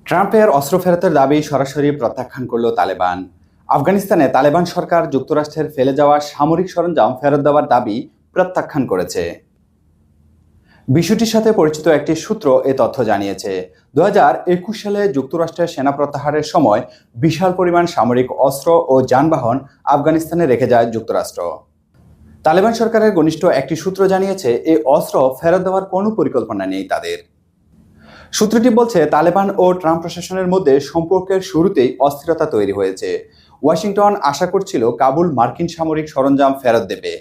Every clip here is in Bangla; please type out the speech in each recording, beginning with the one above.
ট্রাম্পের অস্ত্র ফেরতের দাবি সরাসরি প্রত্যাখ্যান করল তালেবান। আফগানিস্তানে তালেবান সরকার যুক্তরাষ্ট্রের ফেলে যাওয়া সামরিক সরঞ্জাম ফেরত দেওয়ার দাবি প্রত্যাখ্যান করেছে। বিষয়টির সাথে পরিচিত একটি সূত্র এ তথ্য জানিয়েছে। 2021 সালে যুক্তরাষ্ট্রের সেনা প্রত্যাহারের সময় বিশাল পরিমাণ সামরিক অস্ত্র ও যানবাহন আফগানিস্তানে রেখে যায় যুক্তরাষ্ট্র। তালেবান সরকারের ঘনিষ্ঠ একটি সূত্র জানিয়েছে এই অস্ত্র ফেরত দেওয়ার কোনো পরিকল্পনা নেই তাদের। সূত্রটি বলছে, তালেবান ও ট্রাম্প প্রশাসনের মধ্যে সম্পর্কের শুরুতেই অস্থিরতা তৈরি হয়েছে। ওয়াশিংটন আশা করছিল কাবুল মার্কিন সামরিক সরঞ্জাম ফেরত দেবে,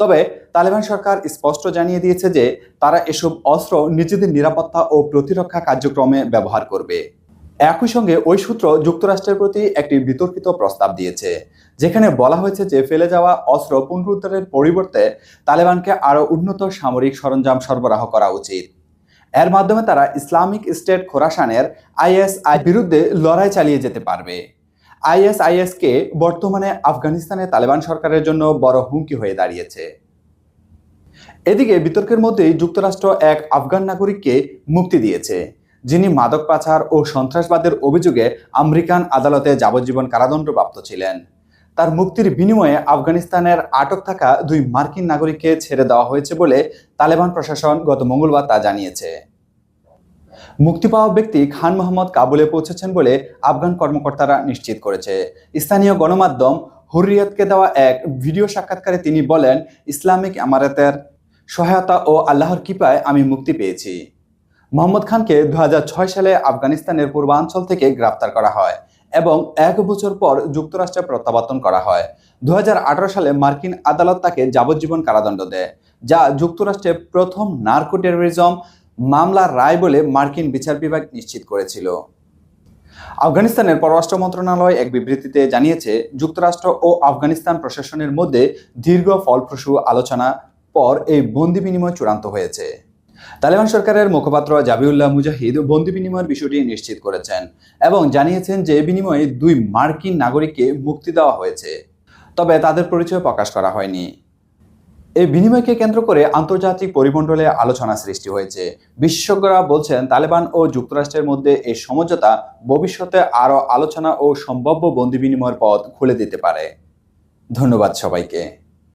তবে তালেবান সরকার স্পষ্ট জানিয়ে দিয়েছে যে তারা এসব অস্ত্র নিজেদের নিরাপত্তা ও প্রতিরক্ষা কার্যক্রমে ব্যবহার করবে। একই সঙ্গে ওই সূত্র যুক্তরাষ্ট্রের প্রতি একটি বিতর্কিত প্রস্তাব দিয়েছে, যেখানে বলা হয়েছে যে ফেলে যাওয়া অস্ত্র পুনরুদ্ধারের পরিবর্তে তালেবানকে আরও উন্নত সামরিক সরঞ্জাম সরবরাহ করা উচিত। এর মাধ্যমে তারা ইসলামিক স্টেট খোরাসানের আইএসআই বিরুদ্ধে লড়াই চালিয়ে যেতে পারবে। আইএসআইএসকে বর্তমানে আফগানিস্তানে তালেবান সরকারের জন্য বড় হুমকি হয়ে দাঁড়িয়েছে। এদিকে বিতর্কের মধ্যেই যুক্তরাষ্ট্র এক আফগান নাগরিককে মুক্তি দিয়েছে, যিনি মাদক পাচার ও সন্ত্রাসবাদের অভিযোগে আমেরিকান আদালতে যাবজ্জীবন কারাদণ্ডপ্রাপ্ত ছিলেন। তার মুক্তির বিনিময়ে আফগানিস্তানের আটক থাকা 2 মার্কিন নাগরিককে ছেড়ে দেওয়া হয়েছে বলে তালেবান প্রশাসন গত মঙ্গলবার তা জানিয়েছে। মুক্তি পাওয়া ব্যক্তি খান মোহাম্মদ কাবুলে পৌঁছেছেন বলে আফগান কর্মকর্তারা নিশ্চিত করেছে। স্থানীয় গণমাধ্যম হুররিয়াতকে দেওয়া এক ভিডিও সাক্ষাৎকারে তিনি বলেন, ইসলামিক আমারাতের সহায়তা ও আল্লাহর কৃপায় আমি মুক্তি পেয়েছি। মোহাম্মদ খানকে 2006 সালে আফগানিস্তানের পূর্বাঞ্চল থেকে গ্রেফতার করা হয় এবং 1 বছর পর যুক্তরাষ্ট্রে প্রত্যাবর্তন করা হয়। 2018 সালে মার্কিন আদালত তাকে যাবজ্জীবন কারাদণ্ড দেয়, যা যুক্তরাষ্ট্রে প্রথম নার্কো টেরোরিজম মামলার রায় বলে মার্কিন বিচার বিভাগ নিশ্চিত করেছিল। আফগানিস্তানের পররাষ্ট্র মন্ত্রণালয় এক বিবৃতিতে জানিয়েছে, যুক্তরাষ্ট্র ও আফগানিস্তান প্রশাসনের মধ্যে দীর্ঘ ফলপ্রসূ আলোচনা পর এই বন্দি বিনিময় চূড়ান্ত হয়েছে। তালেবান সরকারের মুখপাত্র জাবিউল্লাহ মুজাহিদ বন্দি বিনিময়ের বিষয়টি নিশ্চিত করেছেন এবং জানিয়েছেন যে বিনিময়ে 2 মার্কিন নাগরিককে মুক্তি দেওয়া হয়েছে, তবে তাদের পরিচয় প্রকাশ করা হয়নি। এই বিনিময়কে কেন্দ্র করে আন্তর্জাতিক পরিমণ্ডলে আলোচনা সৃষ্টি হয়েছে। বিশেষজ্ঞরা বলছেন, তালেবান ও যুক্তরাষ্ট্রের মধ্যে এই সমঝোতা ভবিষ্যতে আরও আলোচনা ও সম্ভাব্য বন্দি বিনিময়ের পথ খুলে দিতে পারে। ধন্যবাদ সবাইকে।